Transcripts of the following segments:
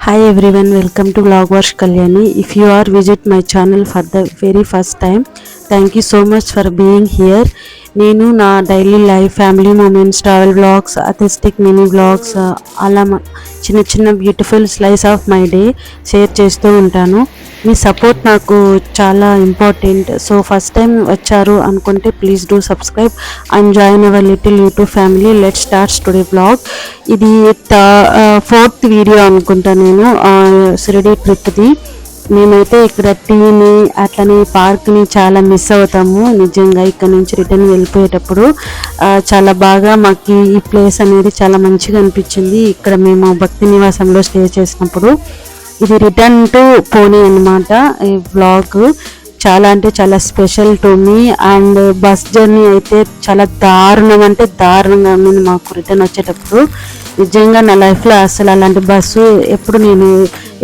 Hi everyone, welcome to Vlogworks Kalyani. If you are visit my channel for the very first time, thank you so much for being here. నేను నా daily life, family moments, travel vlogs, aesthetic mini vlogs అలా చిన్న చిన్న beautiful slice of my day share చేస్తూ ఉంటాను. మీ support నాకు చాలా important. So first time వచ్చారు అనుకుంటే please do subscribe and join hour little YouTube family. Let starts today vlog. ఇది 4th వీడియో అనుకుంటా నేను షిరిడి ట్రిప్ది. మేమైతే ఇక్కడ టీని అట్లనే పార్క్ని చాలా మిస్ అవుతాము నిజంగా. ఇక్కడ నుంచి రిటర్న్ వెళ్ళిపోయేటప్పుడు చాలా బాగా మాకు ఈ ప్లేస్ అనేది చాలా మంచిగా అనిపించింది. ఇక్కడ మేము భక్తి నివాసంలో స్టే చేసినప్పుడు ఇది రిటర్న్ టు పూణే అన్నమాట. ఈ వ్లాగ్ చాలా అంటే చాలా special to me. And bus journey అయితే చాలా దారుణం అంటే దారుణంగా ఉంది మాకు రిటర్న్ వచ్చేటప్పుడు. నిజంగా నా లైఫ్లో అసలు అలాంటి బస్సు ఎప్పుడు నేను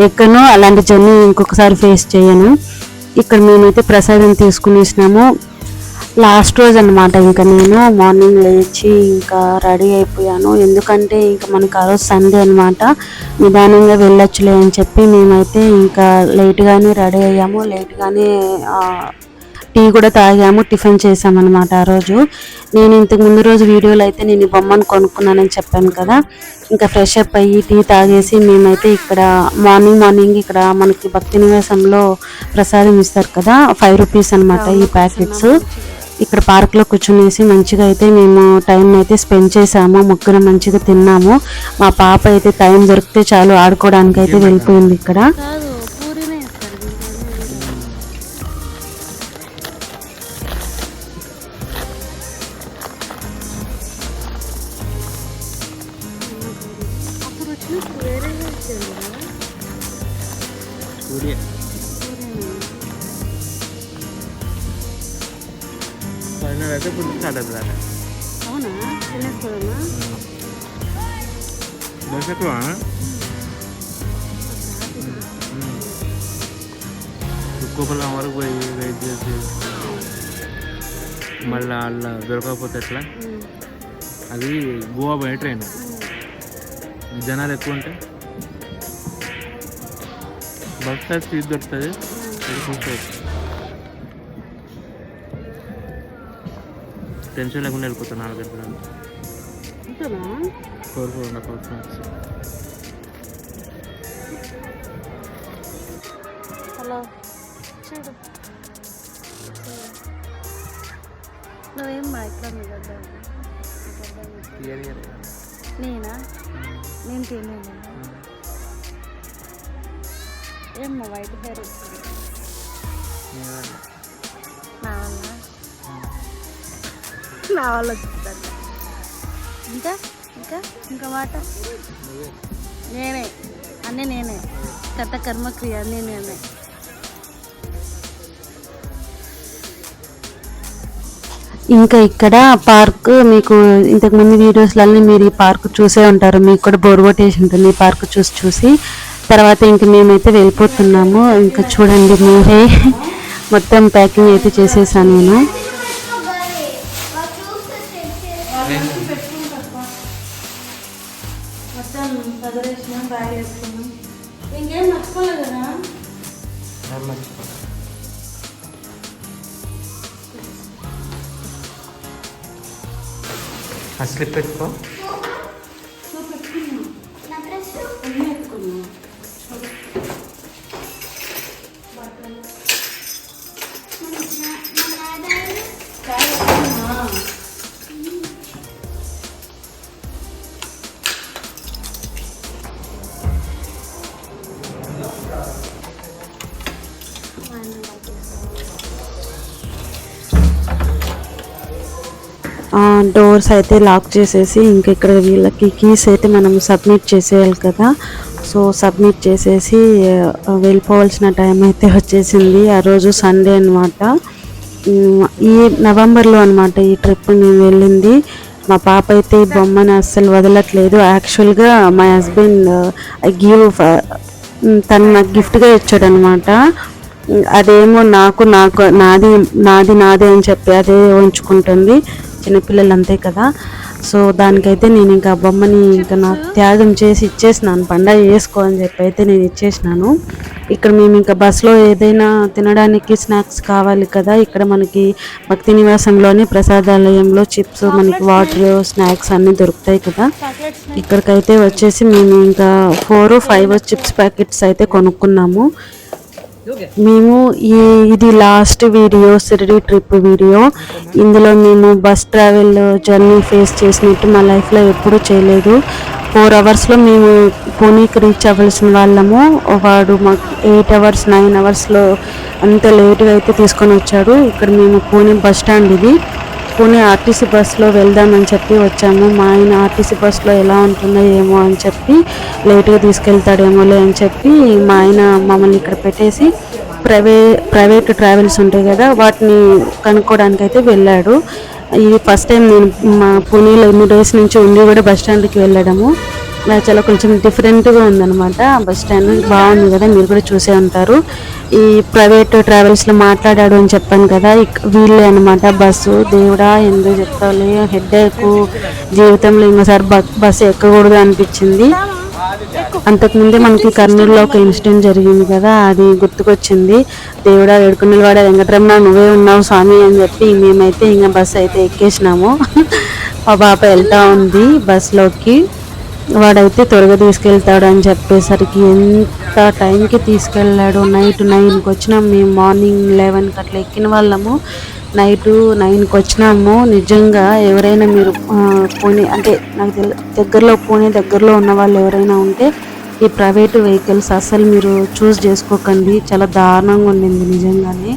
ఎక్కనో, అలాంటి జర్నీ ఇంకొకసారి ఫేస్ చేయను. ఇక్కడ మేమైతే ప్రసాదం తీసుకునేసినాము. లాస్ట్ రోజు అనమాట. ఇంకా నేను మార్నింగ్ లేచి ఇంకా రెడీ అయిపోయాను. ఎందుకంటే ఇంకా మనకు ఆ రోజు సండే అనమాట. నిదానంగా వెళ్ళొచ్చులే అని చెప్పి మేమైతే ఇంకా లేట్గానే రెడీ అయ్యాము. లేట్గానే టీ కూడా తాగాము, టిఫిన్ చేసామన్నమాట. ఆ రోజు నేను ఇంతకు ముందు రోజు వీడియోలో అయితే నేను ఈ బొమ్మను కొనుక్కున్నానని చెప్పాను కదా. ఇంకా ఫ్రెష్ అప్ అయ్యి టీ తాగేసి మేమైతే ఇక్కడ మార్నింగ్ ఇక్కడ మనకి భక్తి నివాసంలో ప్రసాదం ఇస్తారు కదా, 5 రూపీస్ అనమాట ఈ ప్యాకెట్స్. ఇక్కడ పార్క్లో కూర్చునేసి మంచిగా అయితే మేము టైం అయితే స్పెండ్ చేసాము. ముగ్గురు మంచిగా తిన్నాము. మా పాప అయితే టైం దొరికితే చాలు ఆడుకోవడానికి అయితే వెళ్ళిపోయింది ఇక్కడ. అవునా, కుక్కపల్లం వరకు పోయి వెయిట్ చేసి మళ్ళీ అలా దొరకకపోతే ఎట్లా. అది గోవా పోయే ట్రైన్, జనాలు ఎక్కువ ఉంటే బస్ స్టాప్ సీట్ దొరుకుతుంది. టెన్షన్ లేకుండా వెళ్ళిపోతాను 4 గంటలు. 4 ఉండకపోవచ్చు. హలో చూడు, నువ్వేం మాట్లాడు కదా. నేనా? నేను తినేను. ఏమ్మా వైట్ హెయిర్ వస్తుంది నా వల్ల చూస్తాను. ఇంకా మాట నేనే అన్నీ నేనే, కథ కర్మక్రియ అన్నీ నేనే. ఇంకా ఇక్కడ పార్క్ మీకు ఇంతకుముందు వీడియోస్లలో మీరు ఈ పార్క్ చూసే ఉంటారు. మీకు కూడా బోర్ కొట్టేసి ఉంటుంది ఈ పార్క్ చూసి. తర్వాత ఇంక మేమైతే వెళ్ళిపోతున్నాము. ఇంకా చూడండి మీరే, మొత్తం ప్యాకింగ్ అయితే చేసేసాను నేను. ఇంకేం మర్చిపోలేదు కదా. స్లిప్ పెట్టుకో. డోర్స్ అయితే లాక్ చేసేసి ఇంకా ఇక్కడ వీళ్ళకి కీస్ అయితే మనం సబ్మిట్ చేసేయాలి కదా. సో సబ్మిట్ చేసేసి వెళ్ళిపోవాల్సిన టైం అయితే వచ్చేసింది. ఆ రోజు సండే అనమాట. ఈ నవంబర్లో అనమాట ఈ ట్రిప్ నేను వెళ్ళింది. మా పాప అయితే ఈ బొమ్మను అస్సలు వదలట్లేదు. యాక్చువల్గా మా హస్బెండ్ తను నాకు గిఫ్ట్గా ఇచ్చాడనమాట. అదేమో నాది అని చెప్పి అదే ఉంచుకుంటుంది. చిన్నపిల్లలు అంతే కదా. సో దానికైతే నేను ఇంకా ఆ బొమ్మని ఇంకా నాకు త్యాగం చేసి ఇచ్చేసినాను, పండగ చేసుకో అని చెప్పి అయితే నేను ఇచ్చేసినాను. ఇక్కడ మేము ఇంకా బస్సులో ఏదైనా తినడానికి స్నాక్స్ కావాలి కదా, ఇక్కడ మనకి భక్తి నివాసంలోని ప్రసాదాలయంలో చిప్స్, మనకి వాటర్, స్నాక్స్ అన్నీ దొరుకుతాయి కదా. ఇక్కడికైతే వచ్చేసి మేము ఇంకా 4-5 చిప్స్ ప్యాకెట్స్ అయితే కొనుక్కున్నాము. మేము ఇది last video, Shirdi trip video. ఇందులో మేము బస్ ట్రావెల్ జర్నీ ఫేస్ చేసినట్టు మా లైఫ్లో ఎప్పుడూ చేయలేదు. 4 అవర్స్లో మేము పూణేకి రీచ్ అవ్వాల్సిన వాళ్ళము. వాడు మాకు 8 అవర్స్ 9 అవర్స్లో అంత లేట్గా అయితే తీసుకొని వచ్చాడు. ఇక్కడ మేము పూణే బస్ స్టాండ్, ఇది పూణే ఆర్టీసీ బస్సులో వెళ్దామని చెప్పి వచ్చాము. మా ఆయన ఆర్టీసీ బస్సులో ఎలా ఉంటుందో ఏమో అని చెప్పి, లేట్గా తీసుకెళ్తాడేమోలే అని చెప్పి మా ఆయన మమ్మల్ని ఇక్కడ పెట్టేసి ప్రైవేట్ ట్రావెల్స్ ఉంటాయి కదా, వాటిని కనుక్కోవడానికి అయితే వెళ్ళాడు. ఇది ఫస్ట్ టైం నేను మా పూణేలో ఎన్ని డేస్ నుంచి ఉండి కూడా బస్ స్టాండ్కి వెళ్ళడము. చాలా కొంచెం డిఫరెంట్గా ఉందన్నమాట. బస్ స్టాండ్ బాగుంది కదా, మీరు కూడా చూసే ఉంటారు. ఈ ప్రైవేట్ ట్రావెల్స్లో మాట్లాడాడు అని చెప్పాను కదా, వీళ్ళే అనమాట బస్సు. దేవుడా ఎందుకు చెప్తావులే, హెడేక్, జీవితంలో ఇంకోసారి బస్సు ఎక్కకూడదు అనిపించింది. అంతకుముందే మనకి కర్నూలులో ఒక ఇన్సిడెంట్ జరిగింది కదా, అది గుర్తుకొచ్చింది. దేవుడా వేడుకున్నవాడ వెంకటరమణ నువ్వే ఉన్నావు స్వామి అని చెప్పి మేమైతే ఇంకా బస్సు అయితే ఎక్కేసినాము. మా పాప వెళ్తూ ఉంది బస్సులోకి. వాడైతే త్వరగా తీసుకెళ్తాడు అని చెప్పేసరికి ఎంత టైంకి తీసుకెళ్ళాడు. నైట్ 9కి వచ్చినాము మేము, మార్నింగ్ 11కి అట్లా ఎక్కిన వాళ్ళము, నైట్ 9కి వచ్చినాము. నిజంగా ఎవరైనా మీరు పూణే అంటే నాకు దగ్గరలో పూణే దగ్గరలో ఉన్న వాళ్ళు ఎవరైనా ఉంటే ఈ ప్రైవేట్ వెహికల్స్ అస్సలు మీరు చూస్ చేసుకోకండి. చాలా దారుణంగా ఉండింది నిజంగానే.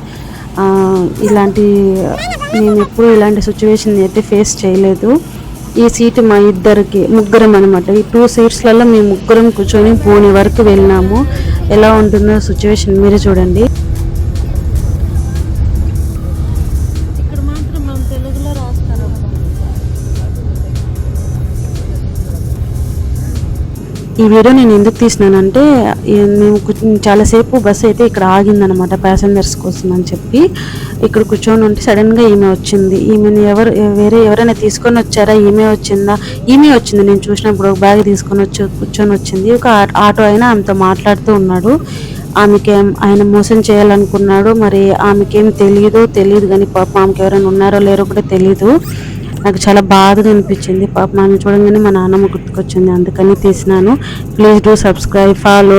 మేము ఎప్పుడు ఇలాంటి సిచ్యువేషన్ అయితే ఫేస్ చేయలేదు. ఈ సీట్ మా ముగ్గురం అనమాట. ఈ 2 సీట్స్లలో మేము ముగ్గురం కూర్చొని పూణే వరకు వెళ్ళినాము. ఎలా ఉంటుందో సిచ్యువేషన్ మీరు చూడండి. ఈ వీడియో నేను ఎందుకు తీసినానంటే, మేము చాలాసేపు బస్సు అయితే ఇక్కడ ఆగిందనమాట ప్యాసింజర్స్ కోసం అని చెప్పి. ఇక్కడ కూర్చొని ఉంటే సడన్గా ఈమె వచ్చింది. ఈమెను ఎవరైనా తీసుకొని వచ్చారా, ఈమె వచ్చింది. నేను చూసినప్పుడు ఒక బ్యాగ్ తీసుకొని కూర్చొని వచ్చింది. ఒక ఆటో అయినా ఆమెతో మాట్లాడుతూ ఉన్నాడు. ఆయన మోసం చేయాలనుకున్నాడు. మరి ఆమెకేం తెలియదు కానీ పాపం ఆమెకి ఎవరైనా ఉన్నారో లేరో కూడా తెలీదు. నాకు చాలా బాధగా అనిపించింది. పాప మనం చూడంగానే మా నాన్నమ్మ గుర్తుకొచ్చింది, అందుకని తీసినాను. Please do subscribe, follow.